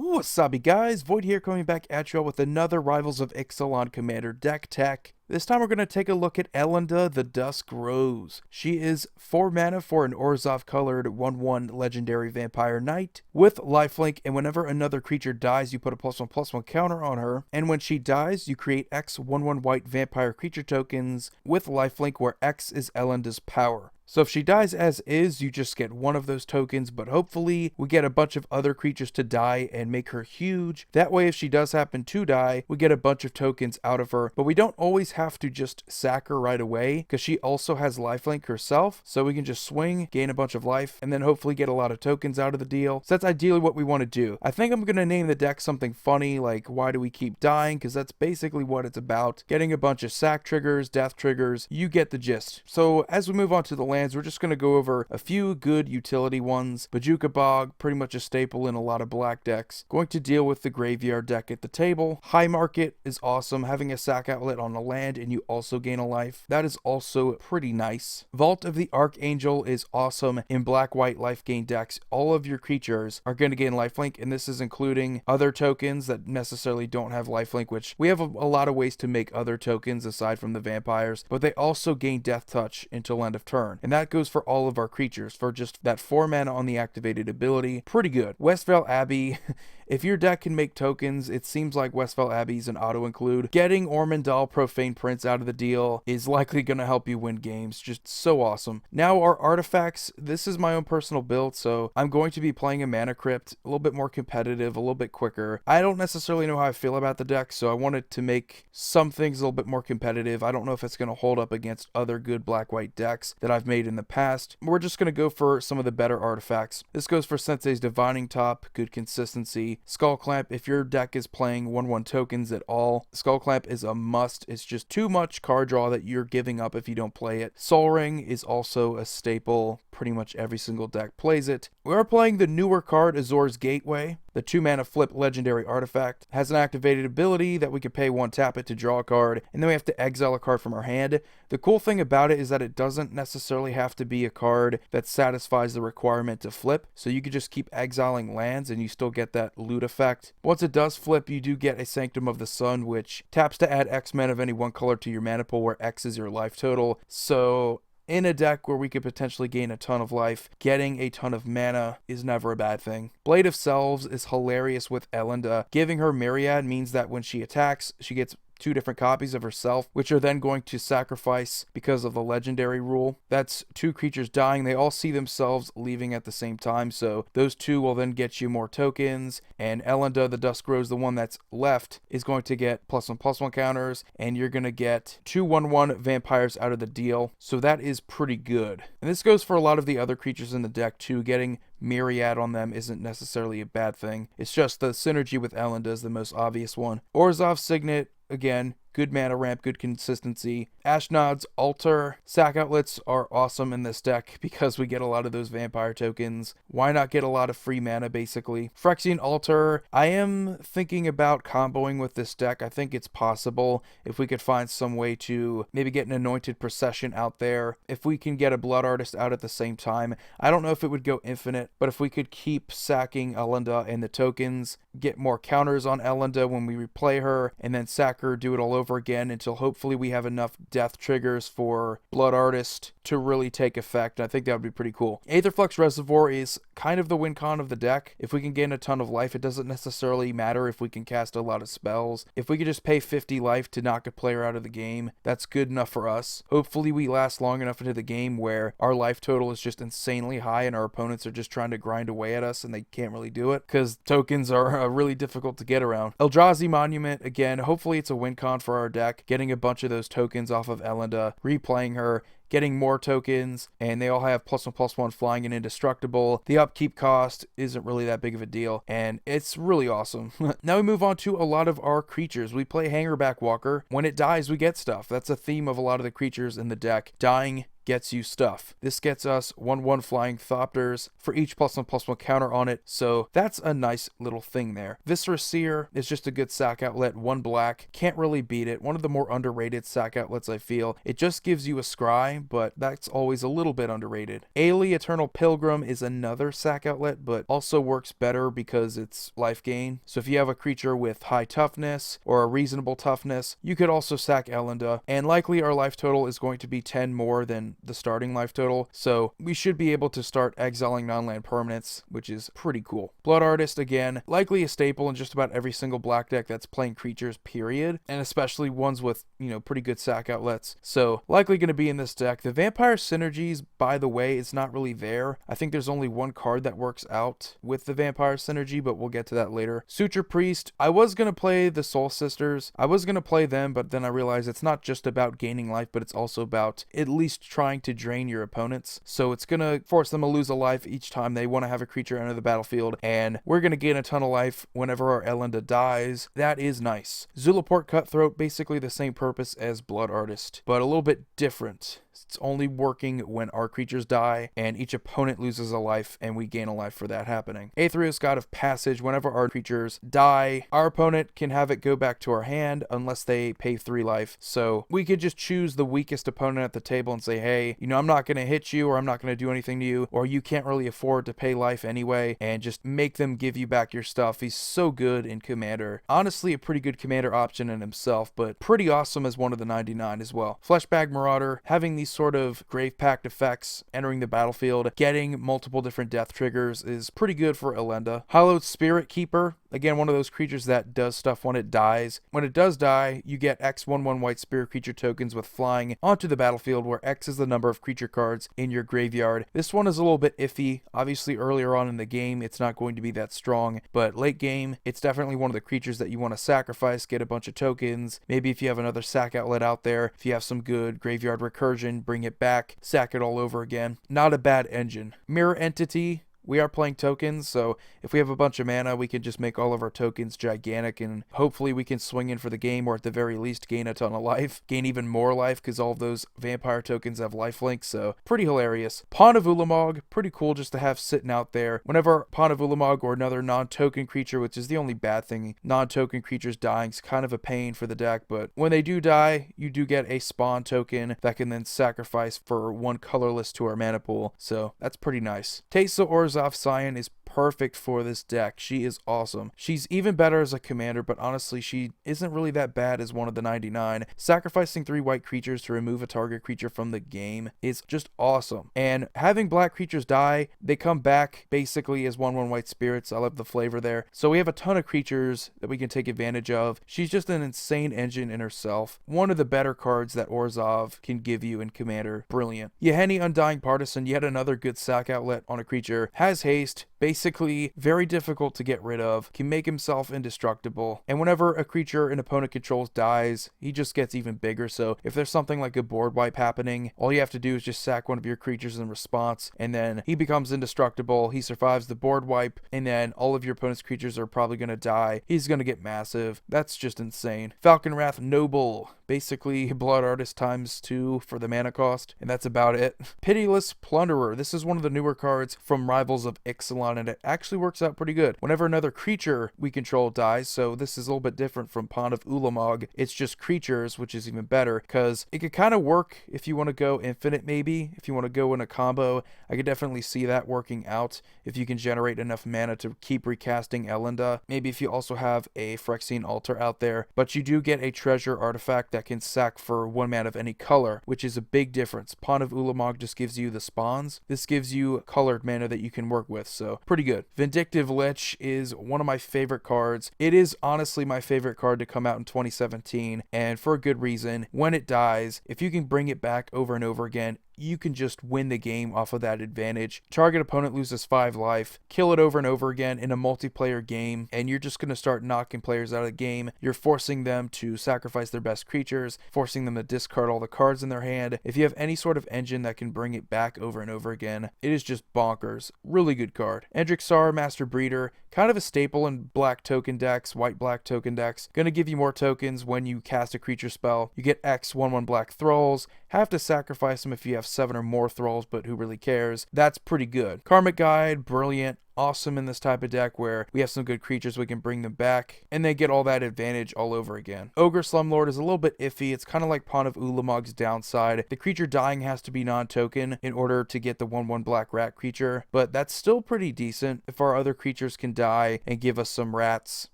Wasabi guys, Void here coming back at y'all with another Rivals of Ixalan Commander deck tech. This time we're going to take a look at Elenda the Dusk Rose. She is 4 mana for an Orzhov colored 1/1 legendary vampire knight with lifelink, and whenever another creature dies you put a +1/+1 counter on her, and when she dies you create X 1/1 white vampire creature tokens with lifelink where X is Elenda's power. So if she dies as is, you just get one of those tokens, but hopefully we get a bunch of other creatures to die and make her huge. That way if she does happen to die, we get a bunch of tokens out of her, but we don't always have to just sack her right away because she also has lifelink herself, so we can just swing, gain a bunch of life, and then hopefully get a lot of tokens out of the deal. So that's ideally what we want to do. I think I'm going to name the deck something funny like Why Do We Keep Dying, because that's basically what it's about. Getting a bunch of sack triggers, death triggers, you get the gist. So as we move on to the land, we're just going to go over a few good utility ones. Bojuka Bog, pretty much a staple in a lot of black decks. Going to deal with the graveyard deck at the table. High Market is awesome, having a sack outlet on a land and you also gain a life. That is also pretty nice. Vault of the Archangel is awesome in black-white life gain decks. All of your creatures are going to gain lifelink, and this is including other tokens that necessarily don't have lifelink, which we have a lot of ways to make other tokens aside from the vampires, but they also gain death touch until end of turn. And that goes for all of our creatures for just that 4 mana on the activated ability. Pretty good. Westvale Abbey. If your deck can make tokens, it seems like Westvale Abbey's an auto-include. Getting Ormondal Profane Prince out of the deal is likely going to help you win games. Just so awesome. Now our artifacts. This is my own personal build, so I'm going to be playing a Mana Crypt, a little bit more competitive, a little bit quicker. I don't necessarily know how I feel about the deck, so I wanted to make some things a little bit more competitive. I don't know if it's going to hold up against other good black-white decks that I've made in the past. We're just going to go for some of the better artifacts. This goes for Sensei's Divining Top, good consistency. Skull Clamp, if your deck is playing 1/1 tokens at all, Skull Clamp is a must. It's just too much card draw that you're giving up if you don't play it. Soul Ring is also a staple. Pretty much every single deck plays it. We are playing the newer card, Azor's Gateway. The 2 mana flip legendary artifact has an activated ability that we can pay 1 tap it to draw a card, and then we have to exile a card from our hand. The cool thing about it is that it doesn't necessarily have to be a card that satisfies the requirement to flip, so you can just keep exiling lands and you still get that loot effect. Once it does flip, you do get a Sanctum of the Sun, which taps to add X mana of any one color to your mana pool, where X is your life total. So in a deck where we could potentially gain a ton of life, getting a ton of mana is never a bad thing. Blade of Selves is hilarious with Elenda. Giving her Myriad means that when she attacks, she gets 2 different copies of herself, which are then going to sacrifice because of the legendary rule. That's 2 creatures dying. They all see themselves leaving at the same time, so those 2 will then get you more tokens, and Elenda the Dusk Rose, the one that's left, is going to get +1/+1 counters, and you're going to get 2 1/1 vampires out of the deal, so that is pretty good. And this goes for a lot of the other creatures in the deck too. Getting Myriad on them isn't necessarily a bad thing. It's just the synergy with Elenda is the most obvious one. Orzhov Signet, again, good mana ramp, good consistency. Ashnod's Altar. Sack outlets are awesome in this deck because we get a lot of those vampire tokens. Why not get a lot of free mana, basically? Phyrexian Altar. I am thinking about comboing with this deck. I think it's possible if we could find some way to maybe get an Anointed Procession out there. If we can get a Blood Artist out at the same time. I don't know if it would go infinite, but if we could keep sacking Elenda and the tokens, get more counters on Elenda when we replay her, and then sack her, do it all over again until hopefully we have enough death triggers for Blood Artist to really take effect. I think that would be pretty cool. Aether Flux Reservoir is kind of the win con of the deck. If we can gain a ton of life, it doesn't necessarily matter if we can cast a lot of spells. If we could just pay 50 life to knock a player out of the game, that's good enough for us. Hopefully we last long enough into the game where our life total is just insanely high and our opponents are just trying to grind away at us and they can't really do it because tokens are really difficult to get around. Eldrazi Monument, again, hopefully it's a win con for our deck. Getting a bunch of those tokens off of Elenda, replaying her, getting more tokens, and they all have +1/+1 flying and indestructible. The upkeep cost isn't really that big of a deal, and it's really awesome. Now we move on to a lot of our creatures. We play Hangerback Walker. When it dies, we get stuff. That's a theme of a lot of the creatures in the deck. Dying gets you stuff. This gets us 1/1 flying Thopters for each +1/+1 counter on it, so that's a nice little thing there. Viscera Seer is just a good sack outlet, 1 black, can't really beat it. One of the more underrated sack outlets, I feel. It just gives you a scry, but that's always a little bit underrated. Ailey Eternal Pilgrim is another sack outlet, but also works better because it's life gain. So if you have a creature with high toughness or a reasonable toughness, you could also sack Elenda, and likely our life total is going to be 10 more than the starting life total, so we should be able to start exiling non-land permanents, which is pretty cool. Blood Artist, again, likely a staple in just about every single black deck that's playing creatures, period, and especially ones with, pretty good sack outlets, so likely going to be in this deck. The Vampire Synergies, by the way, is not really there. I think there's only one card that works out with the Vampire Synergy, but we'll get to that later. Suture Priest, I was going to play the Soul Sisters. I was going to play them, but then I realized it's not just about gaining life, but it's also about at least trying to drain your opponents. So it's going to force them to lose a life each time they want to have a creature enter the battlefield, and we're going to gain a ton of life whenever our Elenda dies. That is nice. Zulaport Cutthroat, basically the same purpose as Blood Artist, but a little bit different. It's only working when our creatures die and each opponent loses a life, and we gain a life for that happening. Aetherius God of Passage, whenever our creatures die, our opponent can have it go back to our hand unless they pay 3 life. So we could just choose the weakest opponent at the table and say, hey, I'm not going to hit you, or I'm not going to do anything to you, or you can't really afford to pay life anyway, and just make them give you back your stuff. He's so good in Commander. Honestly, a pretty good Commander option in himself, but pretty awesome as one of the 99 as well. Fleshbag Marauder, having these sort of Grave Pact effects entering the battlefield, getting multiple different death triggers is pretty good for Elenda. Hallowed Spirit Keeper, again, one of those creatures that does stuff when it dies. When it does die, you get X 1/1 white spirit creature tokens with flying onto the battlefield, where X is the number of creature cards in your graveyard. This one is a little bit iffy. Obviously, earlier on in the game, it's not going to be that strong, but late game, it's definitely one of the creatures that you want to sacrifice, get a bunch of tokens. Maybe if you have another sack outlet out there, if you have some good graveyard recursion, bring it back, sack it all over again. Not a bad engine. Mirror Entity, we are playing tokens, so if we have a bunch of mana, we can just make all of our tokens gigantic, and hopefully we can swing in for the game, or at the very least gain a ton of life, gain even more life, because all of those vampire tokens have lifelink, so pretty hilarious. Pawn of Ulamog, pretty cool just to have sitting out there. Whenever Pawn of Ulamog or another non-token creature, which is the only bad thing, non-token creatures dying is kind of a pain for the deck, but when they do die, you do get a spawn token that can then sacrifice for 1 colorless to our mana pool, so that's pretty nice. Teysa Orzhov Scion is perfect for this deck. She is awesome. She's even better as a commander, but honestly, she isn't really that bad as one of the 99. Sacrificing 3 white creatures to remove a target creature from the game is just awesome. And having black creatures die, they come back basically as 1/1 white spirits. I love the flavor there. So we have a ton of creatures that we can take advantage of. She's just an insane engine in herself. One of the better cards that Orzhov can give you in Commander. Brilliant. Yeheni Undying Partisan, yet another good sack outlet on a creature. Has haste, basically very difficult to get rid of, can make himself indestructible, and whenever a creature an opponent controls dies, he just gets even bigger. So if there's something like a board wipe happening, all you have to do is just sack one of your creatures in response, and then he becomes indestructible, he survives the board wipe, and then all of your opponent's creatures are probably going to die. He's going to get massive. That's just insane. Falconwrath Noble, basically Blood Artist times 2 for the mana cost, and that's about it. Pitiless Plunderer, this is one of the newer cards from Rivals of Ixalan, and it actually works out pretty good. Whenever another creature we control dies, so this is a little bit different from Pawn of Ulamog, it's just creatures, which is even better, because it could kind of work if you want to go infinite maybe, if you want to go in a combo. I could definitely see that working out if you can generate enough mana to keep recasting Elenda. Maybe if you also have a Phyrexian Altar out there, but you do get a treasure artifact that can sack for 1 mana of any color, which is a big difference. Pawn of Ulamog just gives you the spawns. This gives you colored mana that you can work with, so pretty good. Vindictive Lich is one of my favorite cards. It is honestly my favorite card to come out in 2017, and for a good reason. When it dies, if you can bring it back over and over again, you can just win the game off of that advantage. Target opponent loses 5 life, kill it over and over again in a multiplayer game, and you're just going to start knocking players out of the game. You're forcing them to sacrifice their best creatures, forcing them to discard all the cards in their hand. If you have any sort of engine that can bring it back over and over again, it is just bonkers. Really good card. Endrixar Master Breeder, Kind of a staple in black token decks, white-black token decks. Gonna give you more tokens when you cast a creature spell. You get X 1/1 black thralls. Have to sacrifice them if you have 7 or more thralls, but who really cares? That's pretty good. Karmic Guide, brilliant. Awesome in this type of deck where we have some good creatures, we can bring them back, and they get all that advantage all over again. Ogre Slumlord is a little bit iffy. It's kind of like Pawn of Ulamog's downside. The creature dying has to be non-token in order to get the 1/1 black rat creature, but that's still pretty decent if our other creatures can die and give us some rats.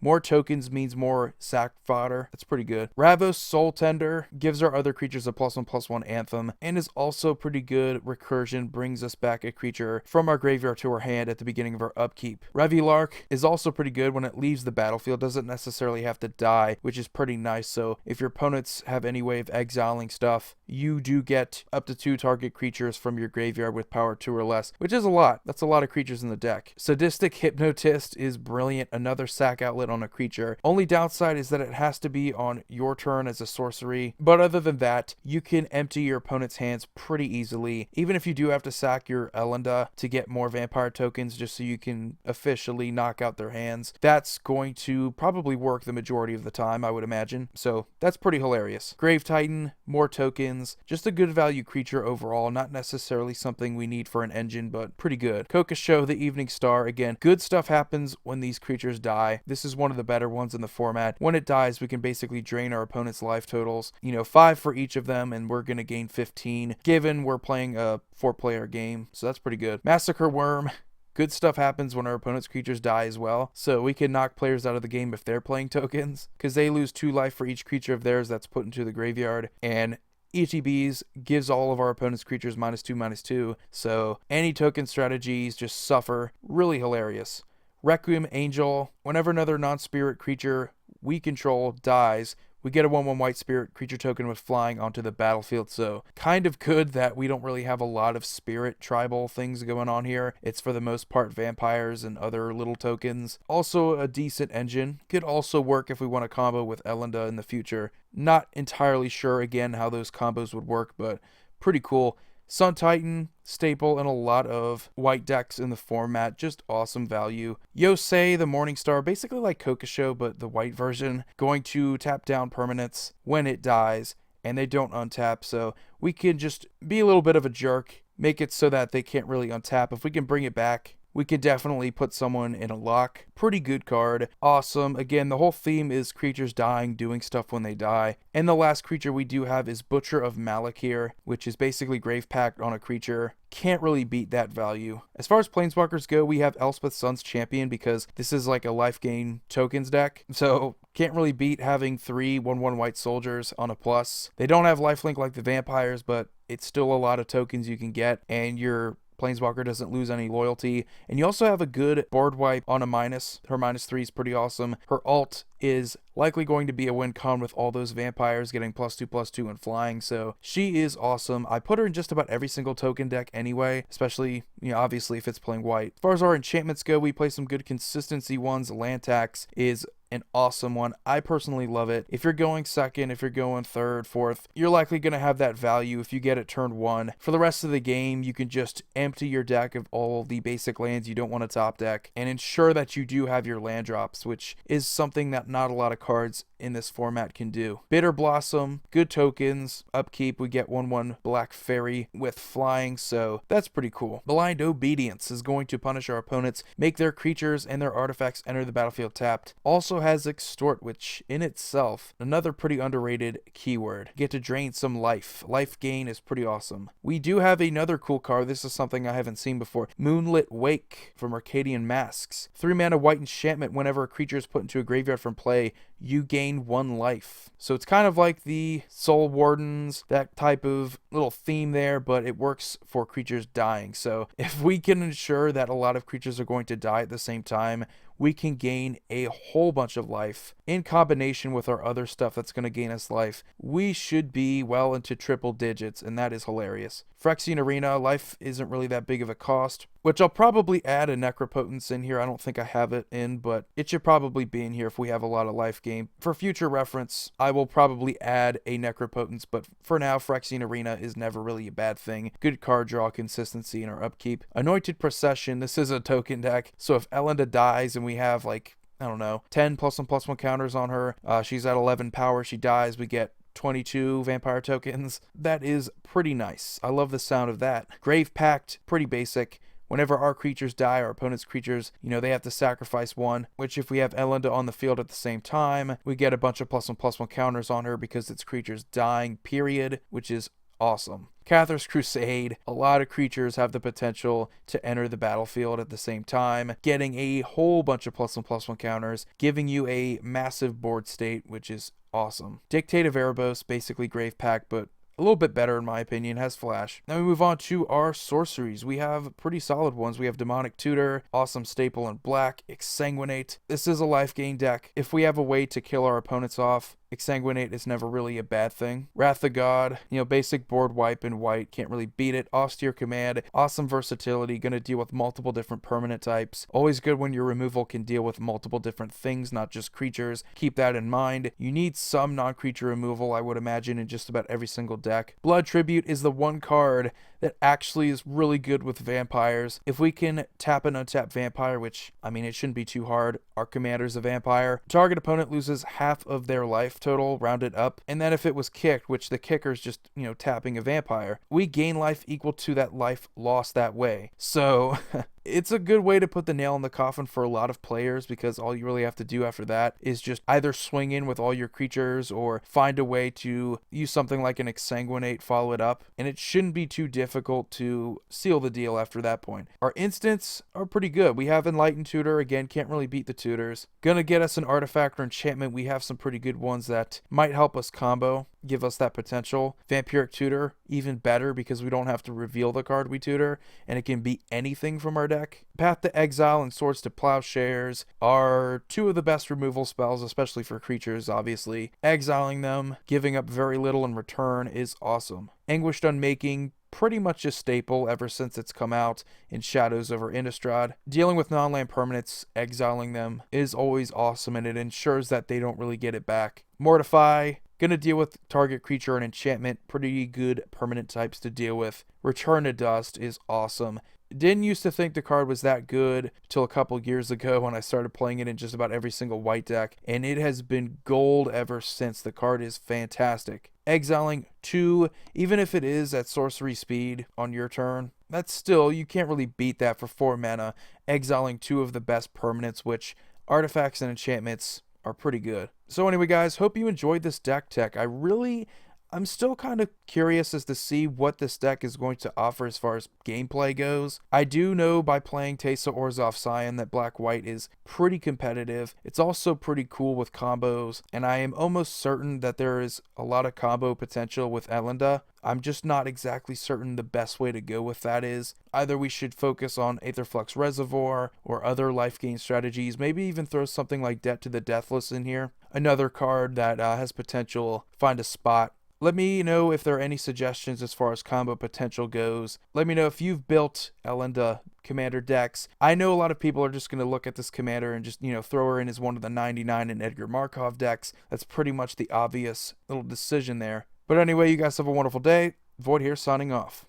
More tokens means more sack fodder. That's pretty good. Ravos Soul Tender gives our other creatures a +1/+1 anthem and is also pretty good. Recursion brings us back a creature from our graveyard to our hand at the beginning of our upkeep. Revelark is also pretty good when it leaves the battlefield. Doesn't necessarily have to die, which is pretty nice. So if your opponents have any way of exiling stuff, you do get up to 2 target creatures from your graveyard with power 2 or less, which is a lot. That's a lot of creatures in the deck. Sadistic Hypnotist is brilliant. Another sack outlet on a creature. Only downside is that it has to be on your turn as a sorcery. But other than that, you can empty your opponent's hands pretty easily. Even if you do have to sack your Elenda to get more vampire tokens just so you can officially knock out their hands, that's going to probably work the majority of the time, I would imagine. So that's pretty hilarious. Grave Titan, more tokens, just a good value creature overall, not necessarily something we need for an engine, but pretty good. Kokosho, the Evening Star, again, good stuff happens when these creatures die. This is one of the better ones in the format. When it dies, we can basically drain our opponent's life totals, 5 for each of them, and we're going to gain 15, given we're playing a 4-player game, so that's pretty good. Massacre Worm, good stuff happens when our opponent's creatures die as well, so we can knock players out of the game if they're playing tokens, because they lose 2 life for each creature of theirs that's put into the graveyard, and ETBs gives all of our opponent's creatures -2/-2, so any token strategies just suffer. Really hilarious. Requiem Angel, whenever another non-spirit creature we control dies, we get a 1/1 white spirit creature token with flying onto the battlefield, so kind of good that we don't really have a lot of spirit tribal things going on here. It's for the most part vampires and other little tokens. Also a decent engine. Could also work if we want to combo with Elenda in the future. Not entirely sure again how those combos would work, but pretty cool. Sun Titan, staple in a lot of white decks in the format, just awesome value. Yosei, the Morningstar, basically like Kokosho, but the white version, going to tap down permanents when it dies, and they don't untap, so we can just be a little bit of a jerk, make it so that they can't really untap. If we can bring it back, we could definitely put someone in a lock. Pretty good card. Awesome. Again, the whole theme is creatures dying, doing stuff when they die. And the last creature we do have is Butcher of Malakir, which is basically Grave Pact on a creature. Can't really beat that value. As far as Planeswalkers go, we have Elspeth Sun's Champion because this is like a life gain tokens deck. So can't really beat having 3 1/1 white soldiers on a plus. They don't have lifelink like the vampires, but it's still a lot of tokens you can get, and your Planeswalker doesn't lose any loyalty. And you also have a good board wipe on a minus. Her -3 is pretty awesome. Her ult is likely going to be a win con with all those vampires getting +2/+2 and flying, so she is awesome. I put her in just about every single token deck anyway, especially, obviously if it's playing white. As far as our enchantments go, we play some good consistency ones. Lantax is an awesome one. I personally love it. If you're going second, if you're going third, fourth, you're likely going to have that value if you get it turn 1. For the rest of the game, you can just empty your deck of all the basic lands you don't want to top deck and ensure that you do have your land drops, which is something that not a lot of cards in this format can do. Bitter Blossom, good tokens, upkeep, we get 1/1 Black Fairy with flying, so that's pretty cool. Blind Obedience is going to punish our opponents, make their creatures and their artifacts enter the battlefield tapped. Also has Extort, which in itself, another pretty underrated keyword. Get to drain some life. Life gain is pretty awesome. We do have another cool card. This is something I haven't seen before. Moonlit Wake from Arcadian Masks. 3 mana white enchantment. Whenever a creature is put into a graveyard from play, you gain 1 life. So it's kind of like the Soul Wardens, that type of little theme there, but it works for creatures dying. So if we can ensure that a lot of creatures are going to die at the same time, we can gain a whole bunch of life. In combination with our other stuff that's going to gain us life, we should be well into triple digits, and that is hilarious. Phyrexian Arena, life isn't really that big of a cost. which I'll probably add a Necropotence in here. I don't think I have it in, but it should probably be in here if we have a lot of life gain. For future reference, I will probably add a Necropotence, but for now, Phyrexian Arena is never really a bad thing. Good card draw consistency in our upkeep. Anointed Procession, this is a token deck, so if Elenda dies and we have like, I don't know, 10 +1/+1 counters on her, she's at 11 power, she dies, we get 22 vampire tokens. That is pretty nice. I love the sound of that. Grave Pact, pretty basic. Whenever our creatures die, our opponent's creatures, they have to sacrifice one, which if we have Elenda on the field at the same time, we get a bunch of +1/+1 counters on her because its creature's dying, period, which is awesome. Cathar's Crusade, a lot of creatures have the potential to enter the battlefield at the same time, getting a whole bunch of +1/+1 counters, giving you a massive board state, which is awesome. Dictate of Erebos, basically Grave Pact, but a little bit better in my opinion, has flash. Now we move on to our sorceries. We have pretty solid ones. We have Demonic Tutor, awesome staple in black, Exsanguinate. This is a life gain deck. If we have a way to kill our opponents off, Exsanguinate is never really a bad thing. Wrath of God, basic board wipe in white, can't really beat it. Austere Command, awesome versatility, gonna deal with multiple different permanent types. Always good when your removal can deal with multiple different things, not just creatures. Keep that in mind. You need some non-creature removal, I would imagine, in just about every single deck. Blood Tribute is the one card that actually is really good with vampires. If we can tap an untapped vampire, which, it shouldn't be too hard. Our commander's a vampire. Target opponent loses half of their life total, rounded up. And then if it was kicked, which the kicker's just, tapping a vampire, we gain life equal to that life lost that way. So it's a good way to put the nail in the coffin for a lot of players, because all you really have to do after that is just either swing in with all your creatures or find a way to use something like an Exsanguinate, follow it up, and it shouldn't be too difficult to seal the deal after that point. Our instants are pretty good. We have Enlightened Tutor, again, can't really beat the tutors. Gonna get us an artifact or enchantment. We have some pretty good ones that might help us combo, give us that potential. Vampiric Tutor, even better because we don't have to reveal the card we tutor, and it can be anything from our deck. Path to Exile and Swords to Plowshares are two of the best removal spells, especially for creatures, obviously. Exiling them, giving up very little in return is awesome. Anguished Unmaking, pretty much a staple ever since it's come out in Shadows over Innistrad. Dealing with non-land permanents, exiling them is always awesome, and it ensures that they don't really get it back. Mortify, gonna deal with target creature and enchantment, pretty good permanent types to deal with. Return to Dust is awesome. Didn't used to think the card was that good till a couple years ago when I started playing it in just about every single white deck, and it has been gold ever since. The card is fantastic. Exiling 2, even if it is at sorcery speed on your turn, that's still, you can't really beat that for 4 mana. Exiling 2 of the best permanents, which artifacts and enchantments are pretty good. So anyway guys, hope you enjoyed this deck tech. I'm still kind of curious as to see what this deck is going to offer as far as gameplay goes. I do know by playing Teysa Orzhov Scion that Black-White is pretty competitive. It's also pretty cool with combos, and I am almost certain that there is a lot of combo potential with Elenda. I'm just not exactly certain the best way to go with that is. Either we should focus on Aether Flux Reservoir or other life gain strategies, maybe even throw something like Debt to the Deathless in here. Another card that has potential, find a spot. Let me know if there are any suggestions as far as combo potential goes. Let me know if you've built Elenda commander decks. I know a lot of people are just going to look at this commander and just, throw her in as one of the 99 in Edgar Markov decks. That's pretty much the obvious little decision there. But anyway, you guys have a wonderful day. Void here signing off.